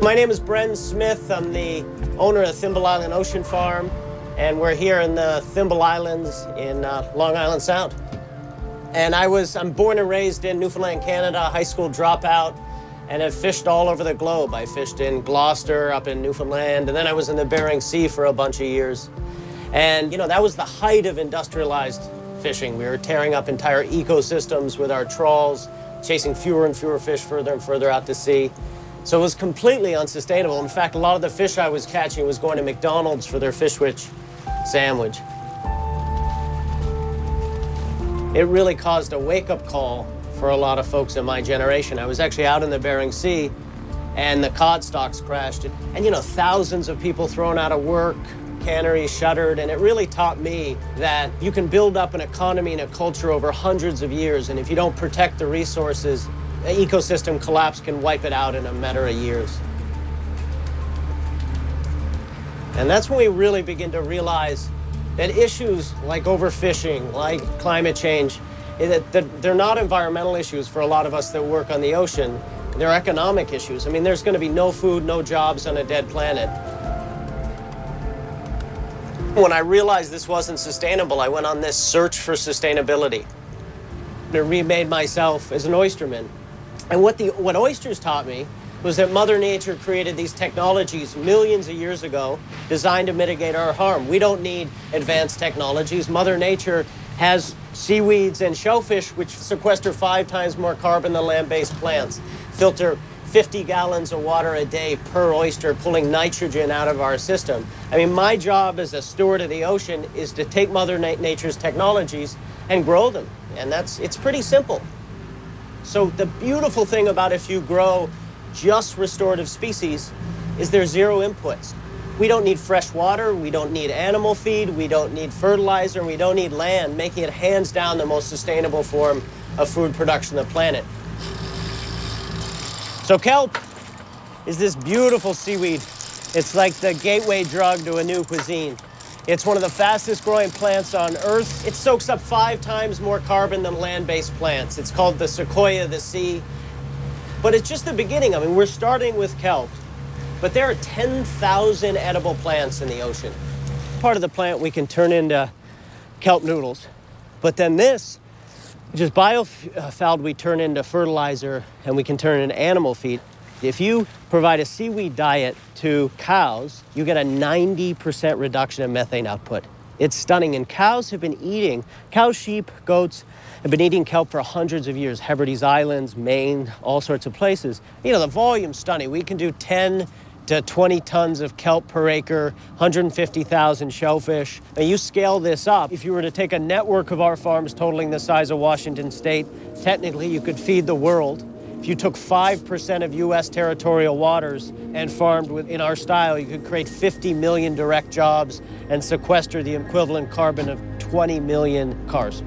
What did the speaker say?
My name is Bren Smith. I'm the owner of Thimble Island Ocean Farm, and we're here in the Thimble Islands in Long Island Sound. And I'm born and raised in Newfoundland, Canada, high school dropout, and have fished all over the globe. I fished in Gloucester, up in Newfoundland, and then I was in the Bering Sea for a bunch of years. And, you know, that was the height of industrialized fishing. We were tearing up entire ecosystems with our trawls, chasing fewer and fewer fish further and further out to sea. So it was completely unsustainable. In fact, a lot of the fish I was catching was going to McDonald's for their Fishwich sandwich. It really caused a wake-up call for a lot of folks in my generation. I was actually out in the Bering Sea, and the cod stocks crashed. And you know, thousands of people thrown out of work, canneries shuttered, and it really taught me that you can build up an economy and a culture over hundreds of years, and if you don't protect the resources, an ecosystem collapse can wipe it out in a matter of years. And that's when we really begin to realize that issues like overfishing, like climate change, that they're not environmental issues for a lot of us that work on the ocean. They're economic issues. I mean, there's going to be no food, no jobs on a dead planet. When I realized this wasn't sustainable, I went on this search for sustainability. I remade myself as an oysterman. And what oysters taught me was that Mother Nature created these technologies millions of years ago designed to mitigate our harm. We don't need advanced technologies. Mother Nature has seaweeds and shellfish which sequester 5 times more carbon than land-based plants, filter 50 gallons of water a day per oyster, pulling nitrogen out of our system. I mean, my job as a steward of the ocean is to take Mother Nature's technologies and grow them. And it's pretty simple. So the beautiful thing about if you grow just restorative species is there's zero inputs. We don't need fresh water, we don't need animal feed, we don't need fertilizer, we don't need land, making it hands down the most sustainable form of food production on the planet. So kelp is this beautiful seaweed. It's like the gateway drug to a new cuisine. It's one of the fastest growing plants on Earth. It soaks up 5 times more carbon than land-based plants. It's called the sequoia of the sea. But it's just the beginning. I mean, we're starting with kelp, but there are 10,000 edible plants in the ocean. Part of the plant we can turn into kelp noodles. But then this, which is biofouling, we turn into fertilizer and we can turn into animal feed. If you provide a seaweed diet to cows, you get a 90% reduction in methane output. It's stunning, and cows, sheep, goats have been eating kelp for hundreds of years. Hebrides Islands, Maine, all sorts of places. You know, the volume's stunning. We can do 10 to 20 tons of kelp per acre, 150,000 shellfish. Now you scale this up, if you were to take a network of our farms totaling the size of Washington State, technically you could feed the world. If you took 5% of U.S. territorial waters and farmed in our style, you could create 50 million direct jobs and sequester the equivalent carbon of 20 million cars.